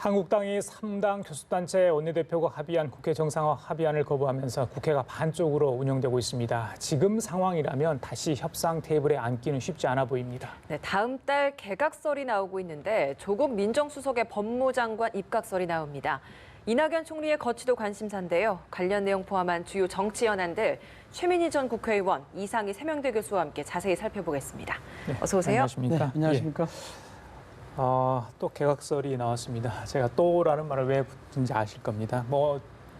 한국당이 3당 교섭단체 원내대표가 합의한 국회 정상화 합의안을 거부하면서 국회가 반쪽으로 운영되고 있습니다. 지금 상황이라면 다시 협상 테이블에 앉기는 쉽지 않아 보입니다. 네, 다음 달 개각설이 나오고 있는데 조국 민정수석의 법무장관 입각설이 나옵니다. 이낙연 총리의 거취도 관심사인데요. 관련 내용 포함한 주요 정치 현안들 최민희 전 국회의원, 이상희 세명대 교수와 함께 자세히 살펴보겠습니다. 네, 어서 오세요. 안녕하십니까? 네, 안녕하십니까? 또 개각설이 나왔습니다. 제가 또라는 말을 왜 붙인지 아실 겁니다.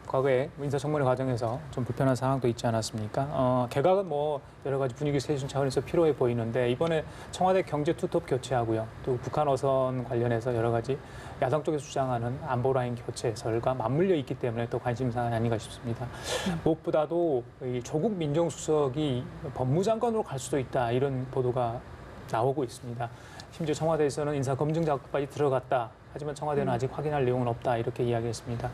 과거에 인사청문회 과정에서 좀 불편한 상황도 있지 않았습니까? 개각은 여러 가지 분위기 세준 차원에서 필요해 보이는데 이번에 청와대 경제 투톱 교체하고요. 또 북한 어선 관련해서 여러 가지 야당 쪽에서 주장하는 안보 라인 교체설과 맞물려 있기 때문에 또 관심사가 아닌가 싶습니다. 무엇보다도 이 조국 민정수석이 법무장관으로 갈 수도 있다 이런 보도가 나오고 있습니다. 심지어 청와대에서는 인사검증 작업까지 들어갔다. 하지만 청와대는 아직 확인할 내용은 없다. 이렇게 이야기했습니다.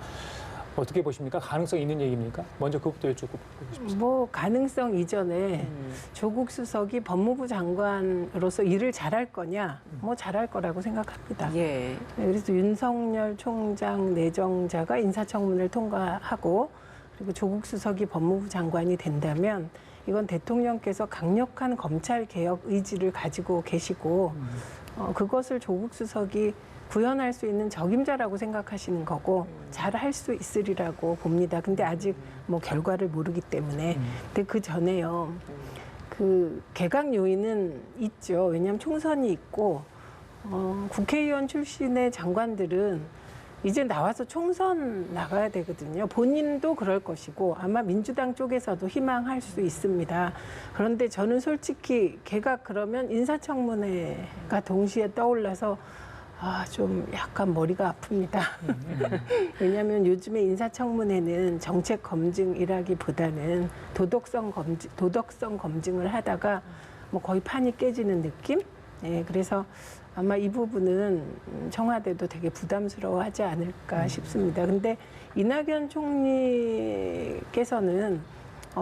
어떻게 보십니까? 가능성 있는 얘기입니까? 먼저 그것부터 여쭤보고 싶습니다. 가능성 이전에 조국 수석이 법무부 장관으로서 일을 잘할 거냐? 잘할 거라고 생각합니다. 예. 그래서 윤석열 총장 내정자가 인사청문회를 통과하고 그리고 조국 수석이 법무부 장관이 된다면 이건 대통령께서 강력한 검찰 개혁 의지를 가지고 계시고 그것을 조국 수석이 구현할 수 있는 적임자라고 생각하시는 거고 잘할 수 있으리라고 봅니다. 근데 아직 결과를 모르기 때문에. 근데 그 전에요. 그 개각 요인은 있죠. 왜냐하면 총선이 있고 국회의원 출신의 장관들은 이제 나와서 총선 나가야 되거든요. 본인도 그럴 것이고 아마 민주당 쪽에서도 희망할 수 있습니다. 그런데 저는 솔직히 개각 그러면 인사청문회가 동시에 떠올라서 좀 약간 머리가 아픕니다. 왜냐하면 요즘에 인사청문회는 정책 검증이라기보다는 도덕성 검증을 하다가 거의 판이 깨지는 느낌? 네, 그래서 아마 이 부분은 청와대도 되게 부담스러워하지 않을까 싶습니다. 근데 이낙연 총리께서는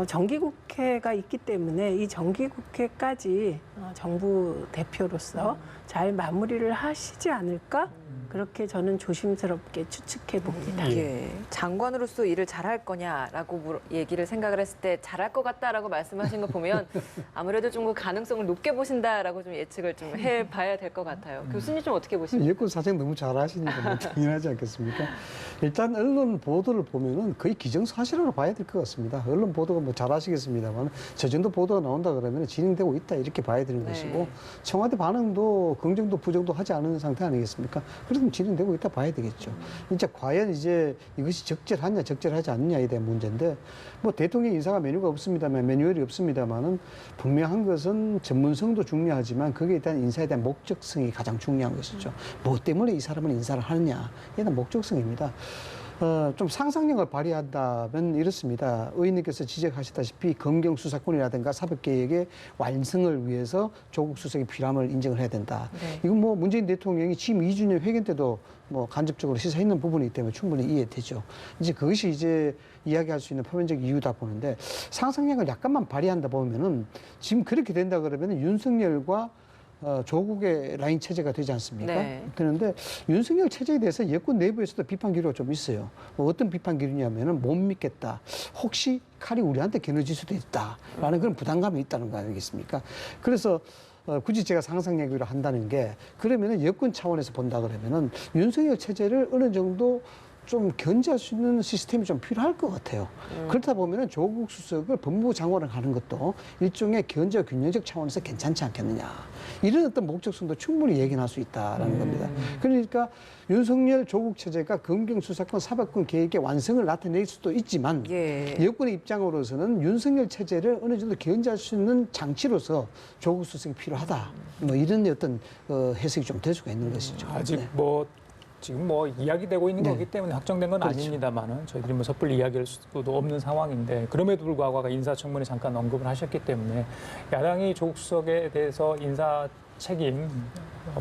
정기국회가 있기 때문에 이 정기국회까지 정부 대표로서 잘 마무리를 하시지 않을까? 그렇게 저는 조심스럽게 추측해 봅니다. 예. 장관으로서 일을 잘할 거냐라고 얘기를 생각을 했을 때 잘할 것 같다라고 말씀하신 거 보면 아무래도 좀 그 가능성을 높게 보신다라고 좀 예측을 좀 해봐야 될 것 같아요. 교수님 좀 어떻게 보십니까? 여권 사정 너무 잘하시니까 당연하지 않겠습니까? 일단 언론 보도를 보면은 거의 기정사실으로 봐야 될 것 같습니다. 언론 보도가 잘하시겠습니다만 저 정도 보도가 나온다 그러면 진행되고 있다 이렇게 봐야 되는 것이고 청와대 반응도 긍정도 부정도 하지 않은 상태 아니겠습니까? 그래서 진행되고 있다 봐야 되겠죠. 이제 과연 이것이 적절하지 않느냐에 대한 문제인데 대통령 인사가 매뉴얼이 없습니다만은 분명한 것은 전문성도 중요하지만 거기에 대한 인사에 대한 목적성이 가장 중요한 것이죠. 뭐 때문에 이 사람을 인사를 하느냐에 대한 목적성입니다. 좀 상상력을 발휘한다면 이렇습니다. 의원님께서 지적하셨다시피 검경 수사권이라든가 사법개혁의 완성을 위해서 조국 수석의 필요함을 인정을 해야 된다. 네. 이건 문재인 대통령이 취임 2주년 회견 때도 간접적으로 시사했는 부분이기 때문에 충분히 이해되죠. 그것이 이야기할 수 있는 표면적 이유다 보는데 상상력을 약간만 발휘한다 보면은 지금 그렇게 된다 그러면 윤석열과 조국의 라인 체제가 되지 않습니까? 네. 그런데 윤석열 체제에 대해서 여권 내부에서도 비판 기류가 좀 있어요. 어떤 비판 기류냐면은 못 믿겠다. 혹시 칼이 우리한테 겨눠질 수도 있다라는 그런 부담감이 있다는 거 아니겠습니까? 그래서 굳이 제가 상상력으로 한다는 게 그러면은 여권 차원에서 본다 그러면은 윤석열 체제를 어느 정도 좀 견제할 수 있는 시스템이 좀 필요할 것 같아요. 그렇다 보면은 조국 수석을 법무부 장관을 하는 것도 일종의 견제와 균형적 차원에서 괜찮지 않겠느냐. 이런 어떤 목적성도 충분히 얘기할 수 있다라는 겁니다. 그러니까 윤석열 조국 체제가 검경 수사권 사법권 계획의 완성을 나타낼 수도 있지만 여권의 입장으로서는 윤석열 체제를 어느 정도 견제할 수 있는 장치로서 조국 수석이 필요하다. 이런 어떤 해석이 좀 될 수가 있는 것이죠. 아직 네. 지금 이야기되고 있는 거기 때문에 확정된 건 그렇죠. 아닙니다만은 저희들이 섣불리 이야기할 수도 없는 상황인데 그럼에도 불구하고 아까 인사청문회 잠깐 언급을 하셨기 때문에 야당이 조국 수석에 대해서 인사 책임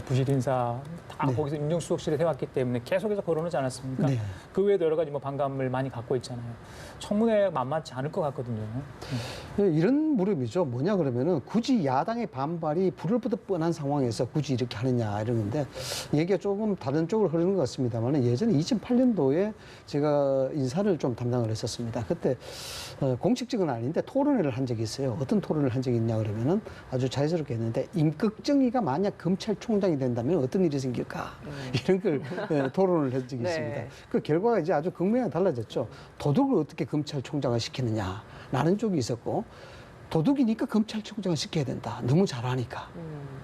부실 인사 다 네. 거기서 민정수석실에 해왔기 때문에 계속해서 거론하지 않았습니까? 네. 그 외에도 여러 가지 뭐 반감을 많이 갖고 있잖아요. 청문회 만만치 않을 것 같거든요. 이런 물음이죠. 뭐냐 그러면은 굳이 야당의 반발이 불을 보듯 뻔한 상황에서 굳이 이렇게 하느냐 이런 건데 얘기가 조금 다른 쪽으로 흐르는 것 같습니다만 예전에 2008년도에 제가 인사를 좀 담당을 했었습니다. 그때 공식적은 아닌데 토론회를 한 적이 있어요. 어떤 토론을 한 적이 있냐 그러면은 아주 자연스럽게 했는데 임꺽정이가 만약 검찰총장이 된다면 어떤 일이 생길까 이런 걸 토론을 한 적이 네. 있습니다. 그 결과가 이제 아주 극명하게 달라졌죠. 도둑을 어떻게 검찰총장을 시키느냐라는 쪽이 있었고 도둑이니까 검찰총장을 시켜야 된다. 너무 잘하니까.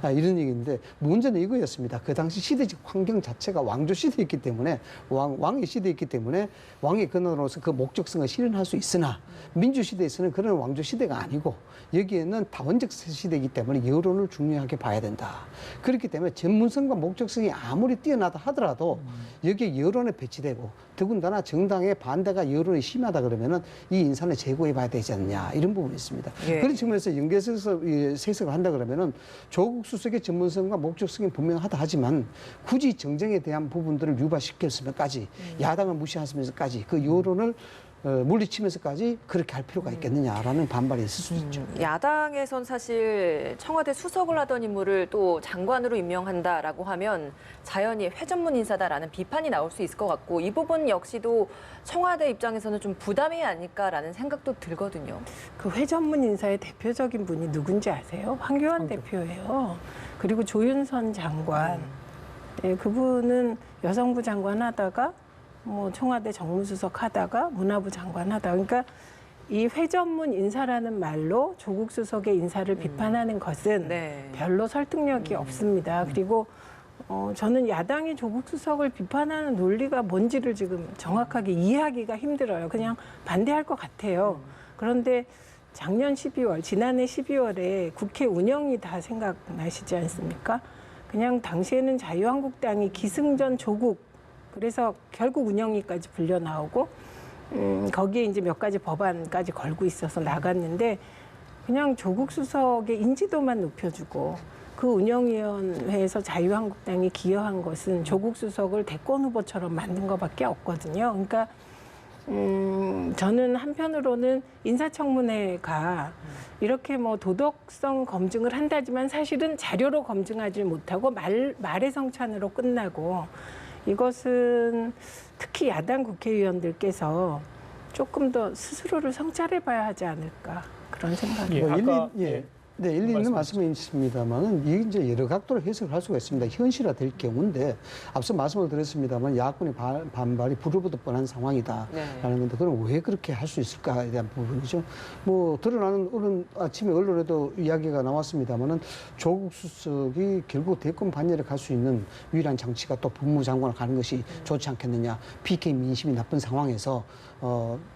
이런 얘기인데 문제는 이거였습니다. 그 당시 시대적 환경 자체가 왕조 시대였기 때문에 왕의 시대였기 때문에 왕의 근원으로서 그 목적성을 실현할 수 있으나 민주 시대에서는 그런 왕조 시대가 아니고 여기에는 다원적 시대이기 때문에 여론을 중요하게 봐야 된다. 그렇기 때문에 전문성과 목적성이 아무리 뛰어나다 하더라도 여기에 여론에 배치되고 더군다나 정당의 반대가 여론이 심하다 그러면은 이 인사는 재고해 봐야 되지 않느냐 이런 부분이 있습니다. 예. 그런 측면에서 연계해서 세석을 한다 그러면은 조국 수석의 전문성과 목적성이 분명하다 하지만 굳이 정쟁에 대한 부분들을 유발시켰으면까지 야당을 무시하면서까지 그 여론을 물리치면서까지 그렇게 할 필요가 있겠느냐라는 반발이 있을 수 있죠. 야당에선 사실 청와대 수석을 하던 인물을 또 장관으로 임명한다라고 하면 자연히 회전문 인사다라는 비판이 나올 수 있을 것 같고 이 부분 역시도 청와대 입장에서는 좀 부담이 아닐까라는 생각도 들거든요. 그 회전문 인사의 대표적인 분이 누군지 아세요? 황교안 대표예요. 그리고 조윤선 장관. 예, 그분은 여성부 장관 하다가 뭐 청와대 정무수석 하다가 문화부 장관 하다가 그러니까 이 회전문 인사라는 말로 조국 수석의 인사를 비판하는 것은 네. 별로 설득력이 없습니다. 그리고 저는 야당이 조국 수석을 비판하는 논리가 뭔지를 지금 정확하게 이해하기가 힘들어요. 그냥 반대할 것 같아요. 그런데 작년 12월, 지난해 12월에 국회 운영이 다 생각나시지 않습니까? 그냥 당시에는 자유한국당이 기승전 조국 그래서 결국 운영위까지 불려 나오고 거기에 이제 몇 가지 법안까지 걸고 있어서 나갔는데 그냥 조국 수석의 인지도만 높여주고 그 운영위원회에서 자유한국당이 기여한 것은 조국 수석을 대권 후보처럼 만든 것밖에 없거든요. 그러니까 저는 한편으로는 인사청문회가 이렇게 뭐 도덕성 검증을 한다지만 사실은 자료로 검증하지 못하고 말의 성찬으로 끝나고 이것은 특히 야당 국회의원들께서 조금 더 스스로를 성찰해봐야 하지 않을까 그런 생각이 예, 아까 네, 일리 있는 말씀하시죠. 말씀이 있습니다만은 이게 이제 여러 각도로 해석을 할 수가 있습니다. 현실화될 경우인데 앞서 말씀을 드렸습니다만 야권의 반발이 불을 보듯 뻔한 상황이다라는 네. 건데 그럼 왜 그렇게 할 수 있을까에 대한 부분이죠. 뭐 드러나는 오늘 아침에 언론에도 이야기가 나왔습니다만은 조국 수석이 결국 대권 반열에 갈 수 있는 유일한 장치가 또 법무부 장관을 가는 것이 좋지 않겠느냐. PK 민심이 나쁜 상황에서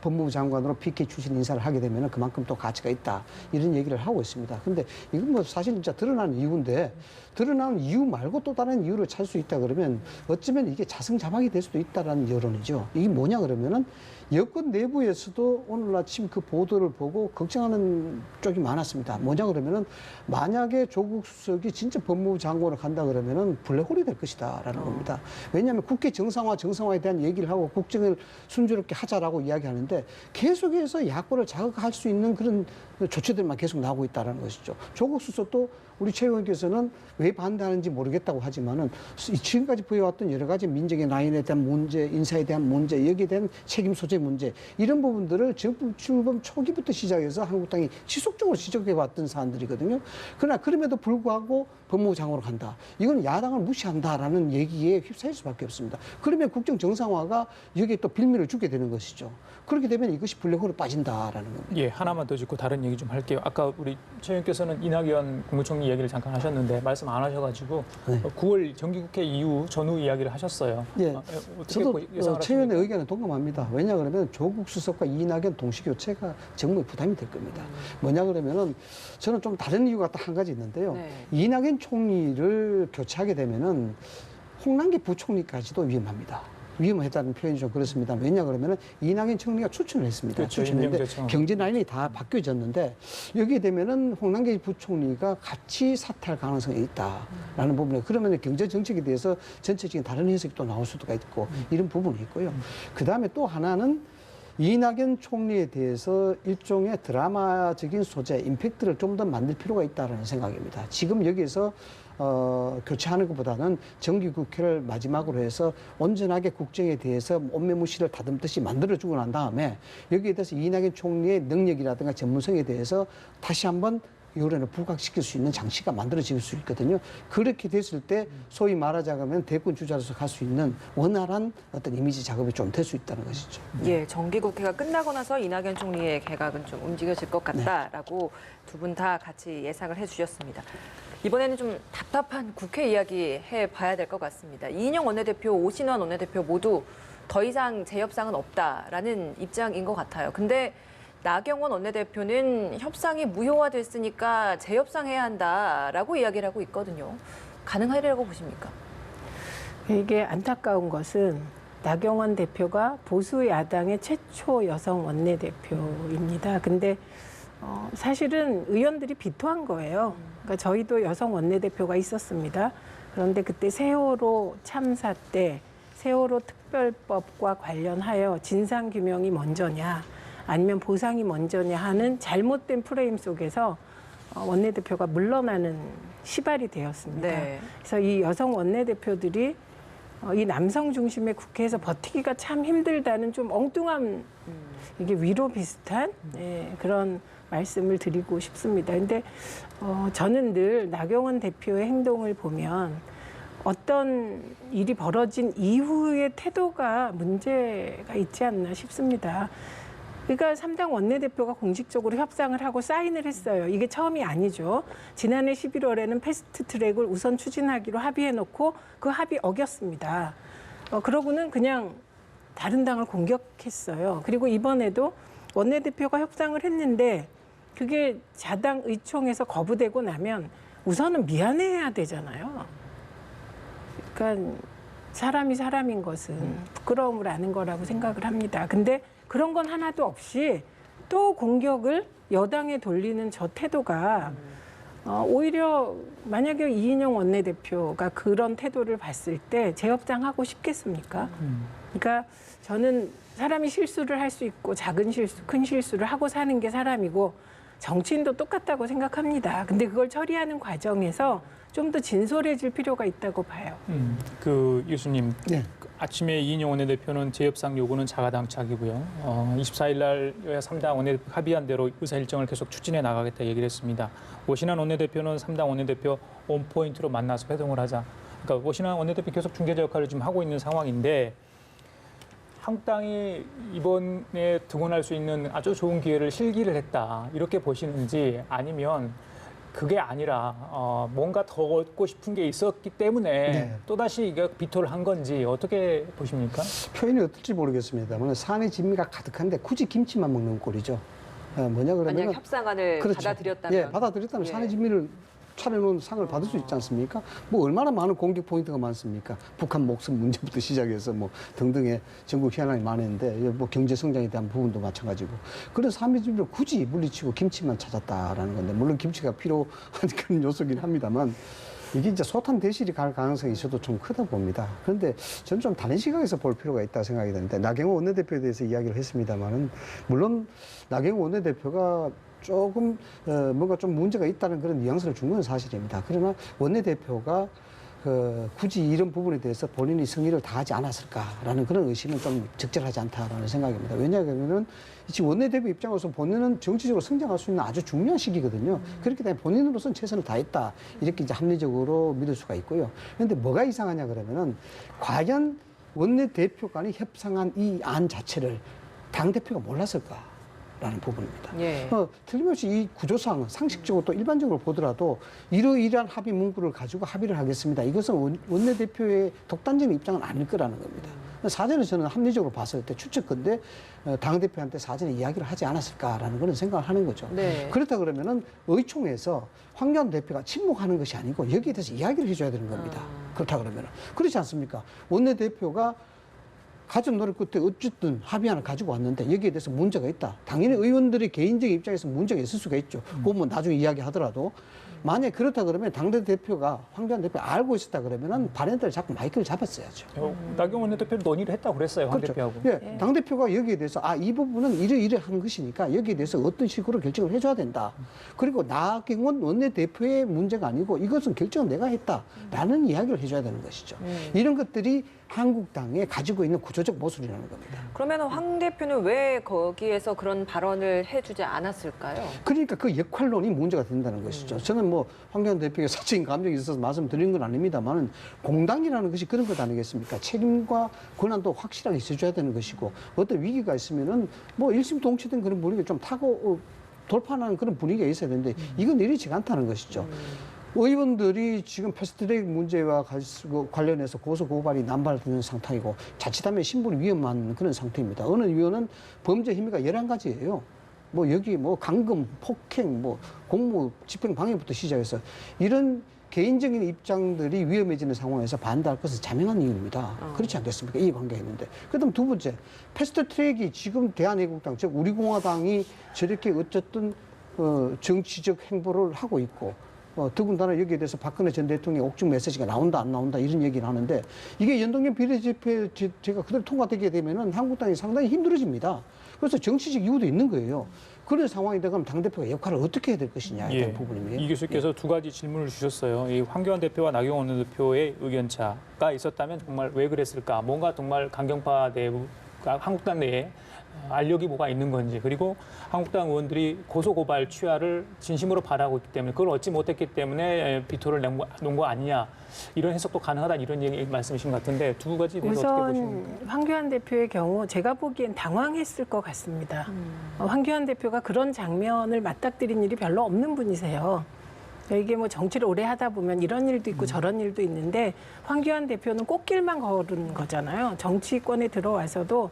법무부 장관으로 PK 출신 인사를 하게 되면 그만큼 또 가치가 있다. 이런 얘기를 하고 있습니다. 근데 이건 뭐 사실 진짜 드러나는 이유인데 드러나는 이유 말고 또 다른 이유를 찾을 수 있다 그러면 어쩌면 이게 자승자박이 될 수도 있다라는 여론이죠. 이게 뭐냐 그러면은 여권 내부에서도 오늘 아침 그 보도를 보고 걱정하는 쪽이 많았습니다. 뭐냐 그러면은 만약에 조국 수석이 진짜 법무부 장관으로 간다 그러면은 블랙홀이 될 것이다라는 겁니다. 왜냐하면 국회 정상화에 대한 얘기를 하고 국정을 순조롭게 하자라고 이야기하는데 계속해서 야권을 자극할 수 있는 그런 조치들만 계속 나오고 있다는 것이죠. 조국 수석도 우리 최 의원께서는 왜 반대하는지 모르겠다고 하지만은 지금까지 보여왔던 여러 가지 민정의 라인에 대한 문제, 인사에 대한 문제, 여기에 대한 책임 소재 문제 이런 부분들을 정부 출범 초기부터 시작해서 한국당이 지속적으로 지적해왔던 사안들이거든요. 그러나 그럼에도 불구하고 법무부 장관으로 간다. 이건 야당을 무시한다라는 얘기에 휩싸일 수밖에 없습니다. 그러면 국정 정상화가 여기에 또 빌미를 주게 되는 것이죠. 그렇게 되면 이것이 블랙홀에 빠진다라는 겁니다. 예, 하나만 더 짚고 다른 얘기 좀 할게요. 아까 우리 최 의원께서는 이낙연 국무총리 얘기를 잠깐 하셨는데 말씀 안 하셔가지고 네. 9월 정기국회 이후 전후 이야기를 하셨어요. 예. 어떻게 저도 예상을 최 의원의 하십니까? 의견에 동감합니다. 왜냐 그러면 조국 수석과 이낙연 동시교체가 정말 부담이 될 겁니다. 뭐냐 그러면은 저는 좀 다른 이유가 딱 한 가지 있는데요. 네. 이낙연 총리를 교체하게 되면은 홍남기 부총리까지도 위험합니다. 위험하다는 표현이 좀 그렇습니다. 왜냐 그러면은 이낙연 총리가 추천을 했습니다. 그렇죠. 추천했는데 임명제청. 경제 라인이 다 바뀌어졌는데 여기에 되면은 홍남기 부총리가 같이 사퇴할 가능성이 있다라는 부분에 그러면 경제 정책에 대해서 전체적인 다른 해석이 또 나올 수도 있고 이런 부분이 있고요. 그 다음에 또 하나는 이낙연 총리에 대해서 일종의 드라마적인 소재, 임팩트를 좀 더 만들 필요가 있다는 생각입니다. 지금 여기에서 교체하는 것보다는 정기국회를 마지막으로 해서 온전하게 국정에 대해서 온매무시를 다듬듯이 만들어주고 난 다음에 여기에 대해서 이낙연 총리의 능력이라든가 전문성에 대해서 다시 한번 여론을 부각시킬 수 있는 장치가 만들어질 수 있거든요. 그렇게 됐을 때 소위 말하자면 대권 주자로서 갈 수 있는 원활한 어떤 이미지 작업이 좀 될 수 있다는 것이죠. 예, 정기국회가 끝나고 나서 이낙연 총리의 개각은 좀 움직여질 것 같다라고 두 분 다 같이 예상을 해주셨습니다. 이번에는 좀 답답한 국회 이야기 해봐야 될 것 같습니다. 이인영 원내대표, 오신환 원내대표 모두 더 이상 재협상은 없다라는 입장인 것 같아요. 근데 나경원 원내대표는 협상이 무효화됐으니까 재협상해야 한다라고 이야기를 하고 있거든요. 가능하리라고 보십니까? 이게 안타까운 것은 나경원 대표가 보수 야당의 최초 여성 원내대표입니다. 근데 사실은 의원들이 비토한 거예요. 그러니까 저희도 여성 원내대표가 있었습니다. 그런데 그때 세월호 참사 때 세월호 특별법과 관련하여 진상규명이 먼저냐 아니면 보상이 먼저냐 하는 잘못된 프레임 속에서 원내대표가 물러나는 시발이 되었습니다. 네. 그래서 이 여성 원내대표들이 이 남성 중심의 국회에서 버티기가 참 힘들다는 좀 엉뚱한 이게 위로 비슷한 그런 말씀을 드리고 싶습니다. 근데 저는 늘 나경원 대표의 행동을 보면 어떤 일이 벌어진 이후의 태도가 문제가 있지 않나 싶습니다. 그러니까 3당 원내대표가 공식적으로 협상을 하고 사인을 했어요. 이게 처음이 아니죠. 지난해 11월에는 패스트트랙을 우선 추진하기로 합의해놓고 그 합의 어겼습니다. 그러고는 그냥 다른 당을 공격했어요. 그리고 이번에도 원내대표가 협상을 했는데 그게 자당 의총에서 거부되고 나면 우선은 미안해야 되잖아요. 그러니까 사람이 사람인 것은 부끄러움을 아는 거라고 생각을 합니다. 근데 그런 건 하나도 없이 또 공격을 여당에 돌리는 저 태도가 오히려 만약에 이인영 원내대표가 그런 태도를 봤을 때 재협상하고 싶겠습니까? 그러니까 저는 사람이 실수를 할 수 있고 작은 실수, 큰 실수를 하고 사는 게 사람이고 정치인도 똑같다고 생각합니다. 근데 그걸 처리하는 과정에서 좀 더 진솔해질 필요가 있다고 봐요. 그 교수님, 네. 아침에 이인영 원내대표는 재협상 요구는 자가당착이고요. 24일 날 여야 3당 원내대표 합의한 대로 의사 일정을 계속 추진해 나가겠다 얘기를 했습니다. 오신환 원내대표는 3당 원내대표 온포인트로 만나서 회동을 하자. 그러니까 오신환 원내대표 계속 중재자 역할을 지금 하고 있는 상황인데 한국당이 이번에 등원할 수 있는 아주 좋은 기회를 실기를 했다. 이렇게 보시는지 아니면 그게 아니라 뭔가 더 얻고 싶은 게 있었기 때문에 네. 또다시 이게 비토를 한 건지 어떻게 보십니까? 표현이 어떨지 모르겠습니다만 산의 진미가 가득한데 굳이 김치만 먹는 꼴이죠. 뭐냐 그러면 만약 협상안을 그렇죠. 받아들였다면. 예, 받아들였다면 예. 산의 진미를 차려놓은 상을 받을 수 있지 않습니까? 뭐 얼마나 많은 공격 포인트가 많습니까? 북한 목숨 문제부터 시작해서 뭐 등등의 전국 현안이 많은데 뭐 경제 성장에 대한 부분도 마찬가지고 그래서 산의 진미를 굳이 물리치고 김치만 찾았다라는 건데 물론 김치가 필요한 그런 요소긴 합니다만 이게 이제 소탄 대실이 갈 가능성이 있어도 좀 크다 봅니다. 그런데 저는 좀 다른 시각에서 볼 필요가 있다고 생각이 드는데 나경원 원내대표에 대해서 이야기를 했습니다만은 물론 나경원 원내대표가 조금 뭔가 좀 문제가 있다는 그런 뉘앙스를 준 건 사실입니다. 그러나 원내대표가 굳이 이런 부분에 대해서 본인이 승리를 다하지 않았을까라는 그런 의심은 좀 적절하지 않다라는 생각입니다. 왜냐하면 지금 원내대표 입장으로서 본인은 정치적으로 성장할 수 있는 아주 중요한 시기거든요. 그렇기 때문에 본인으로서는 최선을 다했다 이렇게 이제 합리적으로 믿을 수가 있고요. 그런데 뭐가 이상하냐 그러면은 과연 원내대표 간이 협상한 이 안 자체를 당 대표가 몰랐을까? 라는 부분입니다. 예. 틀림없이 이 구조상 상식적으로 또 일반적으로 보더라도 이러이러한 합의 문구를 가지고 합의를 하겠습니다. 이것은 원내대표의 독단적인 입장은 아닐 거라는 겁니다. 사전에 저는 합리적으로 봤을 때 추측컨대 당대표한테 사전에 이야기를 하지 않았을까라는 그런 생각을 하는 거죠. 네. 그렇다 그러면은 의총에서 황교안 대표가 침묵하는 것이 아니고 여기에 대해서 이야기를 해줘야 되는 겁니다. 그렇다 그러면은. 그렇지 않습니까? 원내대표가 가진 노력 끝에 어쨌든 합의안을 가지고 왔는데 여기에 대해서 문제가 있다. 당연히 의원들의 개인적인 입장에서 문제가 있을 수가 있죠. 그건 뭐 나중에 이야기하더라도. 만약에 그렇다 그러면 당대표가 황교안 대표 알고 있었다 그러면은 발언들을 자꾸 마이크를 잡았어야죠. 나경원 대표는 논의를 했다고 그랬어요. 황 그렇죠. 대표하고. 예, 당대표가 여기에 대해서 이 부분은 이러이러한 것이니까 여기에 대해서 어떤 식으로 결정을 해줘야 된다. 그리고 나경원 원내대표의 문제가 아니고 이것은 결정은 내가 했다라는 이야기를 해줘야 되는 것이죠. 이런 것들이 한국당에 가지고 있는 구조적 모순이라는 겁니다. 그러면 황 대표는 왜 거기에서 그런 발언을 해주지 않았을까요? 그러니까 그 역할론이 문제가 된다는 것이죠. 저는 뭐 황교안 대표가 사적인 감정이 있어서 말씀드리는 건 아닙니다만 공당이라는 것이 그런 것 아니겠습니까? 책임과 권한도 확실하게 있어줘야 되는 것이고 어떤 위기가 있으면은 뭐 일심동체된 그런 분위기를 좀 타고 돌파하는 그런 분위기가 있어야 되는데 이건 이렇지가 않다는 것이죠. 의원들이 지금 패스트트랙 문제와 관련해서 고소고발이 남발되는 상태이고 자칫하면 신분이 위험한 그런 상태입니다. 어느 의원은 범죄 혐의가 11가지예요. 뭐 여기 뭐 강금, 폭행, 뭐 공무 집행 방해부터 시작해서 이런 개인적인 입장들이 위험해지는 상황에서 반대할 것은 자명한 이유입니다. 그렇지 않겠습니까? 이 관계가 있는데. 그다음 두 번째, 패스트트랙이 지금 대한애국당, 즉 우리공화당이 저렇게 어쨌든 정치적 행보를 하고 있고 더군다나 여기에 대해서 박근혜 전 대통령의 옥중 메시지가 나온다 안 나온다 이런 얘기를 하는데 이게 연동형 비례대표제가 그대로 통과되게 되면은 한국당이 상당히 힘들어집니다. 그래서 정치적 이유도 있는 거예요. 그런 상황인데 그럼 당대표가 역할을 어떻게 해야 될 것이냐에 대한 부분입니다. 이 교수께서 두 가지 질문을 주셨어요. 이 황교안 대표와 나경원 원내대표의 의견차가 있었다면 정말 왜 그랬을까? 뭔가 정말 강경파 내부, 한국당 내에 알력이 뭐가 있는 건지, 그리고 한국당 의원들이 고소고발 취하를 진심으로 바라고 있기 때문에 그걸 얻지 못했기 때문에 비토를 놓은 거 아니냐, 이런 해석도 가능하다, 이런 얘기 말씀이신 것 같은데 두 가지 대해서 어떻게 보십니까? 우선 황교안 대표의 경우 제가 보기엔 당황했을 것 같습니다. 황교안 대표가 그런 장면을 맞닥뜨린 일이 별로 없는 분이세요. 이게 뭐 정치를 오래 하다 보면 이런 일도 있고 저런 일도 있는데 황교안 대표는 꽃길만 걸은 거잖아요. 정치권에 들어와서도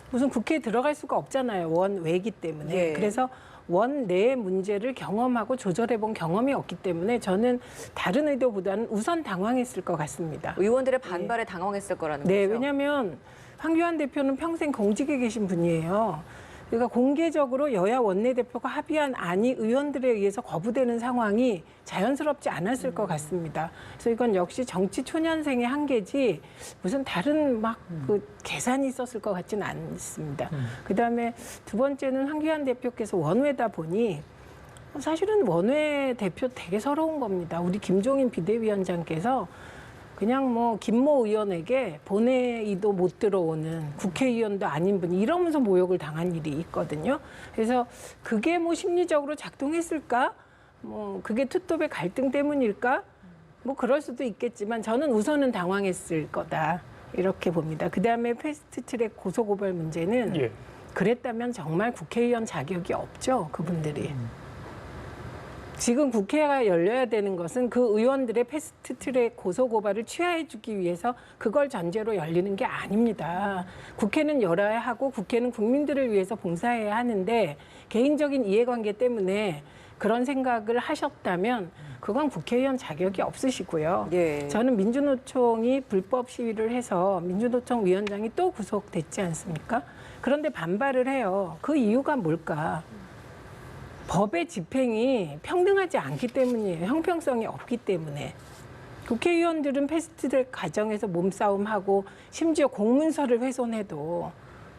무슨 국회에 들어갈 수가 없잖아요. 원외기 때문에. 예. 그래서 원내의 문제를 경험하고 조절해본 경험이 없기 때문에 저는 다른 의도보다는 우선 당황했을 것 같습니다. 의원들의 반발에 당황했을 거라는 네, 거죠. 왜냐하면 황교안 대표는 평생 공직에 계신 분이에요. 그러니까 공개적으로 여야 원내대표가 합의한 안이 의원들에 의해서 거부되는 상황이 자연스럽지 않았을 것 같습니다. 그래서 이건 역시 정치 초년생의 한계지 무슨 다른 막 그 계산이 있었을 것 같지는 않습니다. 그다음에 두 번째는 황교안 대표께서 원외다 보니 사실은 원외 대표 되게 서러운 겁니다. 우리 김종인 비대위원장께서 그냥 뭐 김모 의원에게 본회의도 못 들어오는 국회의원도 아닌 분이 이러면서 모욕을 당한 일이 있거든요. 그래서 그게 뭐 심리적으로 작동했을까? 뭐 그게 투톱의 갈등 때문일까? 뭐 그럴 수도 있겠지만 저는 우선은 당황했을 거다. 이렇게 봅니다. 그다음에 패스트트랙 고소고발 문제는 예. 그랬다면 정말 국회의원 자격이 없죠. 그분들이. 지금 국회가 열려야 되는 것은 그 의원들의 패스트트랙 고소고발을 취하해주기 위해서 그걸 전제로 열리는 게 아닙니다. 국회는 열어야 하고 국회는 국민들을 위해서 봉사해야 하는데 개인적인 이해관계 때문에 그런 생각을 하셨다면 그건 국회의원 자격이 없으시고요. 예. 저는 민주노총이 불법 시위를 해서 민주노총 위원장이 또 구속됐지 않습니까? 그런데 반발을 해요. 그 이유가 뭘까? 법의 집행이 평등하지 않기 때문이에요. 형평성이 없기 때문에. 국회의원들은 패스트트랙 과정에서 몸싸움하고 심지어 공문서를 훼손해도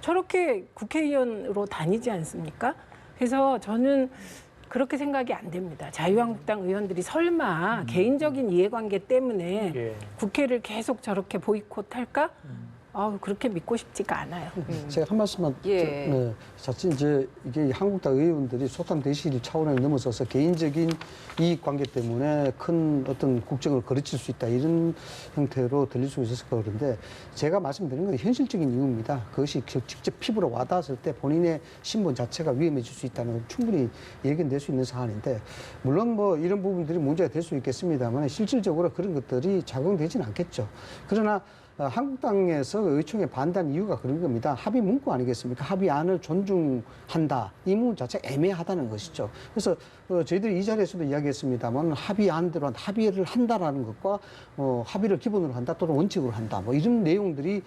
저렇게 국회의원으로 다니지 않습니까? 그래서 저는 그렇게 생각이 안 됩니다. 자유한국당 의원들이 설마 개인적인 이해관계 때문에 예. 국회를 계속 저렇게 보이콧할까? 그렇게 믿고 싶지가 않아요. 제가 한 말씀만 예. 자칫 이제 이게 한국당 의원들이 소탐 대실 차원을 넘어서서 개인적인 이익 관계 때문에 큰 어떤 국정을 거르칠 수 있다 이런 형태로 들릴 수 있었을 거 그런데 제가 말씀드린 건 현실적인 이유입니다. 그것이 직접 피부로 와닿았을 때 본인의 신분 자체가 위험해질 수 있다는 건 충분히 예견될 수 있는 사안인데 물론 뭐 이런 부분들이 문제가 될 수 있겠습니다만 실질적으로 그런 것들이 작용되지는 않겠죠. 그러나 한국당에서 의총에 반대한 이유가 그런 겁니다. 합의 문구 아니겠습니까? 합의안을 존중한다. 이 문구 자체가 애매하다는 것이죠. 그래서 저희들이 이 자리에서도 이야기했습니다만 합의안대로 합의를 한다라는 것과 합의를 기본으로 한다 또는 원칙으로 한다. 뭐 이런 내용들이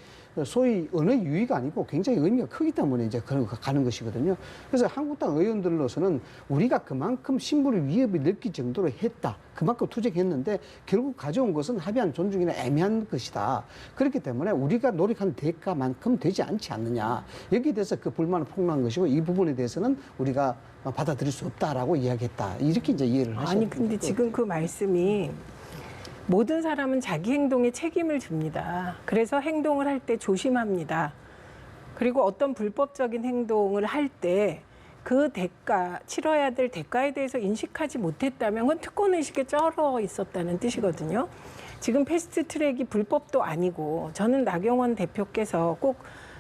소위 언어의 유의가 아니고 굉장히 의미가 크기 때문에 이제 가는 것이거든요. 그래서 한국당 의원들로서는 우리가 그만큼 신분의 위협을 느낄 정도로 했다. 그만큼 투쟁했는데 결국 가져온 것은 합의한 존중이나 애매한 것이다. 그렇기 때문에 우리가 노력한 대가만큼 되지 않지 않느냐. 여기에 대해서 그 불만을 폭로한 것이고 이 부분에 대해서는 우리가 받아들일 수 없다라고 이야기했다. 이렇게 이제 이해를 하시죠. 아니 근데 지금 그 말씀이 모든 사람은 자기 행동에 책임을 집니다. 그래서 행동을 할 때 조심합니다. 그리고 어떤 불법적인 행동을 할 때 그 대가, 치러야 될 대가에 대해서 인식하지 못했다면 그건 특권의식에 쩔어 있었다는 뜻이거든요. 지금 패스트트랙이 불법도 아니고 저는 나경원 대표께서 꼭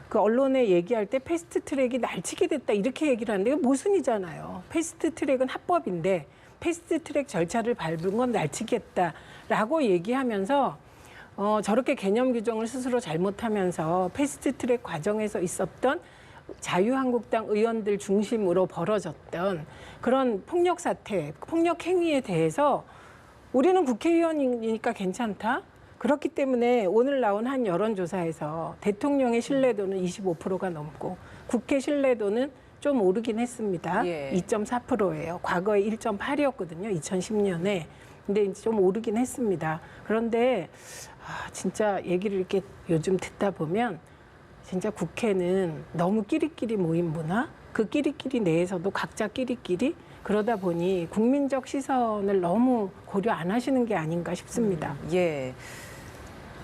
그 언론에 얘기할 때 패스트트랙이 날치기 됐다 이렇게 얘기를 하는데 이거 모순이잖아요. 패스트트랙은 합법인데 패스트트랙 절차를 밟은 건 날치기했다라고 얘기하면서 저렇게 개념 규정을 스스로 잘못하면서 패스트트랙 과정에서 있었던 자유한국당 의원들 중심으로 벌어졌던 그런 폭력 사태, 폭력 행위에 대해서 우리는 국회의원이니까 괜찮다. 그렇기 때문에 오늘 나온 한 여론조사에서 대통령의 신뢰도는 25%가 넘고 국회 신뢰도는 좀 오르긴 했습니다. 예. 2.4%예요. 과거에 1.8이었거든요. 2010년에. 근데 이제 좀 오르긴 했습니다. 그런데 진짜 얘기를 이렇게 요즘 듣다 보면 진짜 국회는 너무 끼리끼리 모인 문화, 그 끼리끼리 내에서도 각자 끼리끼리 그러다 보니 국민적 시선을 너무 고려 안 하시는 게 아닌가 싶습니다. 예.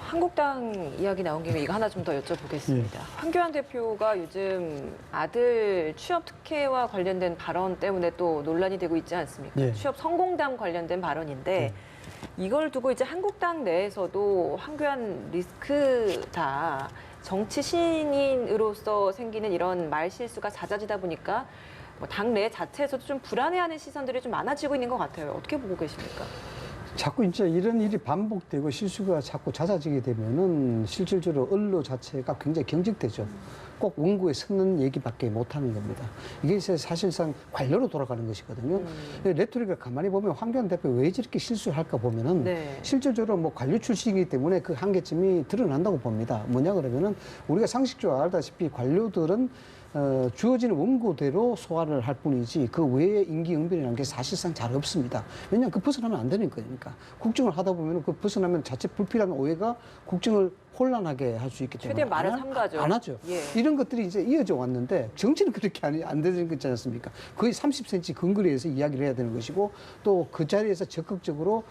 한국당 이야기 나온 김에 이거 하나 좀 더 여쭤보겠습니다. 황교안 대표가 요즘 아들 취업 특혜와 관련된 발언 때문에 또 논란이 되고 있지 않습니까? 예. 취업 성공담 관련된 발언인데 이걸 두고 이제 한국당 내에서도 황교안 리스크다. 정치 신인으로서 생기는 이런 말 실수가 잦아지다 보니까 뭐 당내 자체에서도 좀 불안해하는 시선들이 좀 많아지고 있는 것 같아요. 어떻게 보고 계십니까? 자꾸 이제 이런 일이 반복되고 실수가 자꾸 잦아지게 되면은 실질적으로 언론 자체가 굉장히 경직되죠. 꼭 원고에 서는 얘기밖에 못하는 겁니다. 이게 이제 사실상 관료로 돌아가는 것이거든요. 레토릭을 가만히 보면 황교안 대표 왜 저렇게 실수할까 보면은 네. 실질적으로 뭐 관료 출신이기 때문에 그 한계점이 드러난다고 봅니다. 뭐냐 그러면은 우리가 상식적으로 알다시피 관료들은 주어진 원고대로 소화를 할 뿐이지 그 외에 임기응변이라는 게 사실상 잘 없습니다. 왜냐하면 그 벗어나면 안 되는 거니까. 국정을 하다 보면 그 벗어나면 자체 불필요한 오해가 국정을 혼란하게 할 수 있기 때문에 최대한 말을 삼가죠. 안 하죠. 예. 이런 것들이 이제 이어져 왔는데 정치는 그렇게 안 되는 거 있지 않습니까? 거의 30cm 근거리에서 이야기를 해야 되는 것이고 또 그 자리에서 적극적으로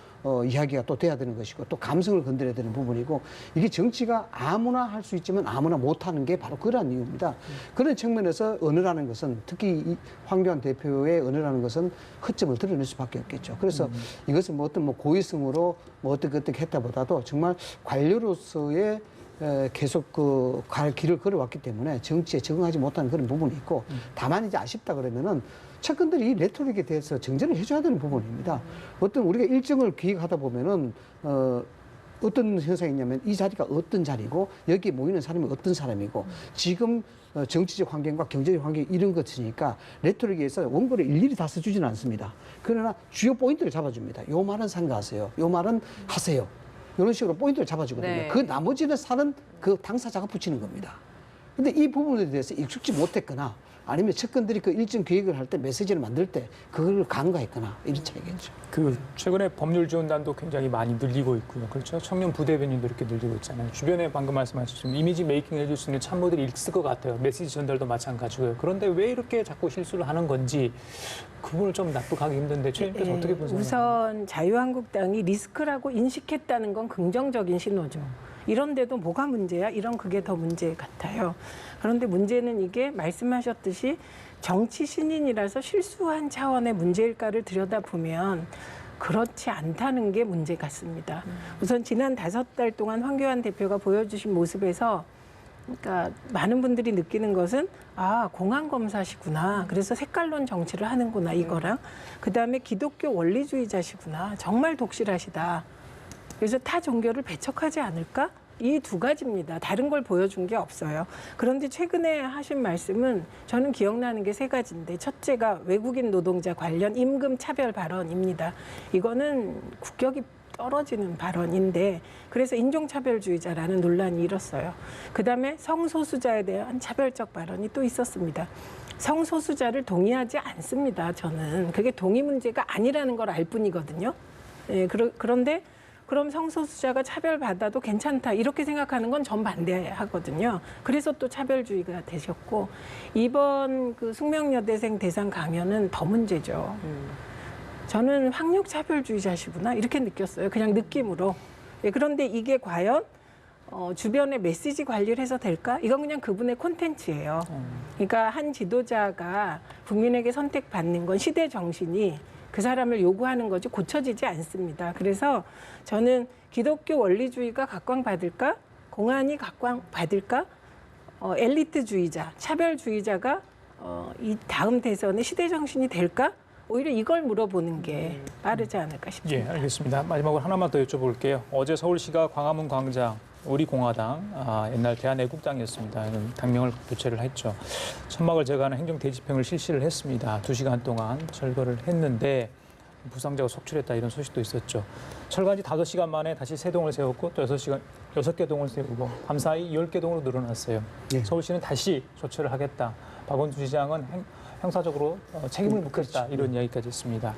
이야기가 또 돼야 되는 것이고 또 감성을 건드려야 되는 부분이고 이게 정치가 아무나 할 수 있지만 아무나 못하는 게 바로 그런 이유입니다. 그런 측면에서 언어라는 것은 특히 이 황교안 대표의 언어라는 것은 허점을 드러낼 수밖에 없겠죠. 그래서 이것은 뭐 어떤 뭐 고의성으로 뭐 어떻게 했다보다도 정말 관료로서의 계속 그 갈 길을 걸어왔기 때문에 정치에 적응하지 못하는 그런 부분이 있고 다만 이제 아쉽다 그러면은 측근들이 이 레토릭에 대해서 정전을 해줘야 되는 부분입니다. 어떤 우리가 일정을 기획하다 보면은 어떤 현상이 있냐면 이 자리가 어떤 자리고 여기에 모이는 사람이 어떤 사람이고 지금 정치적 환경과 경제적 환경 이런 것이니까 레토릭에서 원고를 일일이 다 써주지는 않습니다. 그러나 주요 포인트를 잡아줍니다. 요 말은 삼가하세요. 요 말은 하세요. 이런 식으로 포인트를 잡아주거든요. 네. 그 나머지는 사는 그 당사자가 붙이는 겁니다. 근데 이 부분에 대해서 익숙지 못했거나 아니면 측근들이 그 일정 계획을 할 때 메시지를 만들 때 그걸 간과했거나 이런 차이겠죠. 그 최근에 법률 지원단도 굉장히 많이 늘리고 있고요. 그렇죠. 청년 부대변인도 이렇게 늘리고 있잖아요. 주변에 방금 말씀하셨지만 이미지 메이킹 해줄 수 있는 참모들이 있을 것 같아요. 메시지 전달도 마찬가지고요. 그런데 왜 이렇게 자꾸 실수를 하는 건지 그걸 좀 납득하기 힘든데 최님께서 어떻게 보세요? 우선 자유한국당이 리스크라고 인식했다는 건 긍정적인 신호죠. 이런데도 뭐가 문제야? 이런 그게 더 문제 같아요. 그런데 문제는 이게 말씀하셨듯이 정치 신인이라서 실수한 차원의 문제일까를 들여다보면 그렇지 않다는 게 문제 같습니다. 우선 지난 5달 동안 황교안 대표가 보여주신 모습에서 그러니까 많은 분들이 느끼는 것은 공안 검사시구나. 그래서 색깔론 정치를 하는구나 이거랑 그다음에 기독교 원리주의자시구나. 정말 독실하시다. 그래서 타 종교를 배척하지 않을까? 이 두 가지입니다. 다른 걸 보여준 게 없어요. 그런데 최근에 하신 말씀은 저는 기억나는 게 3가지인데 첫째가 외국인 노동자 관련 임금 차별 발언입니다. 이거는 국격이 떨어지는 발언인데 그래서 인종차별주의자라는 논란이 일었어요. 그다음에 성소수자에 대한 차별적 발언이 또 있었습니다. 성소수자를 동의하지 않습니다. 저는 그게 동의 문제가 아니라는 걸 알 뿐이거든요. 예, 그런데 그럼 성소수자가 차별받아도 괜찮다 이렇게 생각하는 건 전 반대하거든요. 그래서 또 차별주의가 되셨고 이번 그 숙명여대생 대상 강연은 더 문제죠. 저는 학력차별주의자시구나 이렇게 느꼈어요. 그냥 느낌으로. 예, 그런데 이게 과연 주변에 메시지 관리를 해서 될까? 이건 그냥 그분의 콘텐츠예요. 그러니까 한 지도자가 국민에게 선택받는 건 시대 정신이 그 사람을 요구하는 거지 고쳐지지 않습니다. 그래서 저는 기독교 원리주의가 각광받을까? 공안이 각광받을까? 엘리트주의자, 차별주의자가 이 다음 대선의 시대 정신이 될까? 오히려 이걸 물어보는 게 빠르지 않을까 싶습니다. 예, 알겠습니다. 마지막으로 하나만 더 여쭤볼게요. 어제 서울시가 광화문 광장 우리 공화당, 옛날 대한애국당이었습니다. 당명을 교체를 했죠. 천막을 제거하는 행정 대집행을 실시를 했습니다. 2시간 동안 철거를 했는데 부상자가 속출했다 이런 소식도 있었죠. 철거한 지 5시간 만에 다시 새 동을 세웠고 또 6개 동을 세우고 밤사이 10개 동으로 늘어났어요. 예. 서울시는 다시 조처를 하겠다. 박원순 시장은 형사적으로 책임을 묻겠다 이런 이야기까지 했습니다.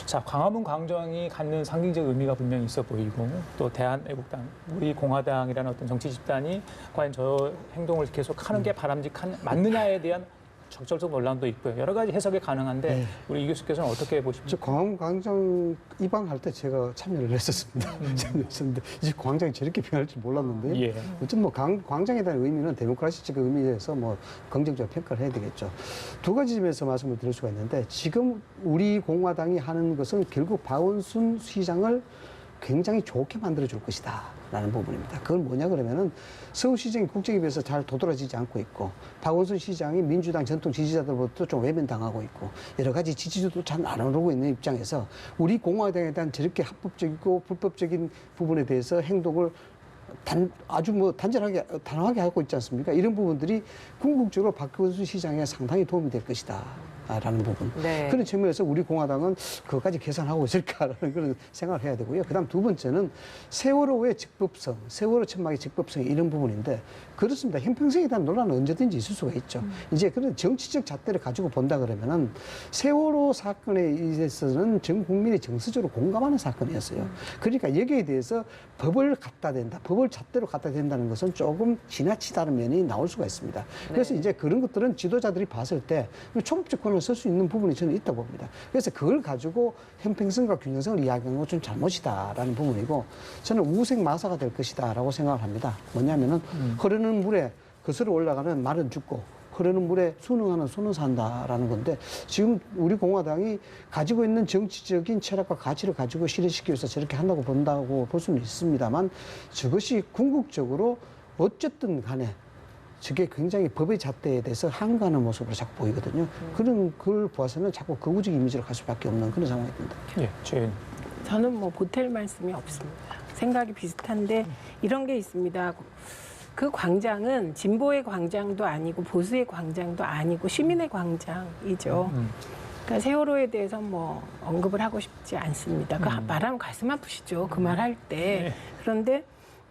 자, 광화문 광장이 갖는 상징적 의미가 분명히 있어 보이고 또 대한애국당, 우리 공화당이라는 어떤 정치 집단이 과연 저 행동을 계속하는 게 맞느냐에 대한 적절성 논란도 있고요. 여러 가지 해석이 가능한데 네. 우리 이 교수께서는 어떻게 보십니까? 저 광화문 광장 입항할 때 제가 참여를 했었습니다. 참여했었는데 이제 광장이 저렇게 변할 줄 몰랐는데요. 예. 어쨌든 뭐 광장에 대한 의미는 데모크라시적 의미에서 뭐 긍정적으로 평가를 해야 되겠죠. 두 가지 점에서 말씀을 드릴 수가 있는데 지금 우리 공화당이 하는 것은 결국 박원순 시장을 굉장히 좋게 만들어줄 것이다. 라는 부분입니다. 그건 뭐냐 그러면은 서울시장이 국정에 비해서 잘 도드라지지 않고 있고 박원순 시장이 민주당 전통 지지자들로부터 좀 외면당하고 있고 여러 가지 지지도도 잘 안 오르고 있는 입장에서 우리 공화당에 대한 저렇게 합법적이고 불법적인 부분에 대해서 행동을 아주 뭐 단호하게 하고 있지 않습니까? 이런 부분들이 궁극적으로 박원순 시장에 상당히 도움이 될 것이다. 라는 부분. 네. 그런 측면에서 우리 공화당은 그것까지 계산하고 있을까라는 그런 생각을 해야 되고요. 그다음 두 번째는 세월호의 적법성, 세월호 천막의 적법성 이런 부분인데 그렇습니다. 형평성에 대한 논란은 언제든지 있을 수가 있죠. 이제 그런 정치적 잣대를 가지고 본다 그러면은 세월호 사건에 있어서는 전 국민이 정서적으로 공감하는 사건이었어요. 그러니까 여기에 대해서 법을 갖다 댄다, 법을 잣대로 갖다 댄다는 것은 조금 지나치다는 면이 나올 수가 있습니다. 그래서 이제 그런 것들은 지도자들이 봤을 때 초법적 쓸 수 있는 부분이 저는 있다고 봅니다. 그래서 그걸 가지고 형평성과 균형성을 이야기하는 것은 잘못이다라는 부분이고 저는 우생마사가 될 것이다라고 생각을 합니다. 뭐냐면은 흐르는 물에 거슬러 올라가는 말은 죽고 흐르는 물에 순응하는 소는 산다라는 건데 지금 우리 공화당이 가지고 있는 정치적인 철학과 가치를 가지고 실현시키기 위해서 저렇게 한다고 본다고 볼 수는 있습니다만 저것이 궁극적으로 어쨌든 간에 저게 굉장히 법의 잣대에 대해서 항거하는 모습으로 자꾸 보이거든요. 그걸 보아서는 자꾸 극우적 이미지를 갈 수밖에 없는 그런 상황이 됩니다. 예, 최윤. 저는 뭐 보탤 말씀이 없습니다. 생각이 비슷한데 이런 게 있습니다. 그 광장은 진보의 광장도 아니고 보수의 광장도 아니고 시민의 광장이죠. 그러니까 세월호에 대해서 뭐 언급을 하고 싶지 않습니다. 그 말하면 가슴 아프시죠. 그 말 할 때. 그런데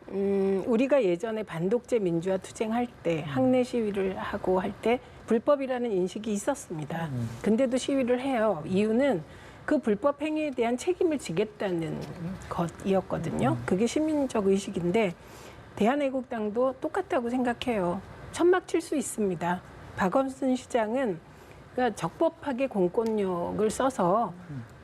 우리가 예전에 반독재 민주화 투쟁할 때 학내 시위를 하고 할 때 불법이라는 인식이 있었습니다. 근데도 시위를 해요. 이유는 그 불법 행위에 대한 책임을 지겠다는 것이었거든요. 그게 시민적 의식인데 대한애국당도 똑같다고 생각해요. 천막 칠 수 있습니다. 박원순 시장은 그러니까 적법하게 공권력을 써서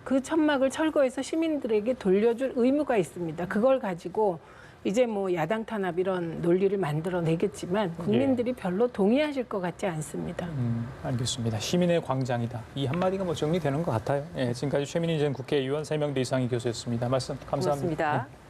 그 천막을 철거해서 시민들에게 돌려줄 의무가 있습니다. 그걸 가지고 이제 뭐 야당 탄압 이런 논리를 만들어내겠지만 국민들이 별로 동의하실 것 같지 않습니다. 알겠습니다. 시민의 광장이다. 이 한마디가 뭐 정리되는 것 같아요. 예, 지금까지 최민희 전 국회의원 3명대 이상의 교수였습니다. 말씀 감사합니다. 고맙습니다. 네.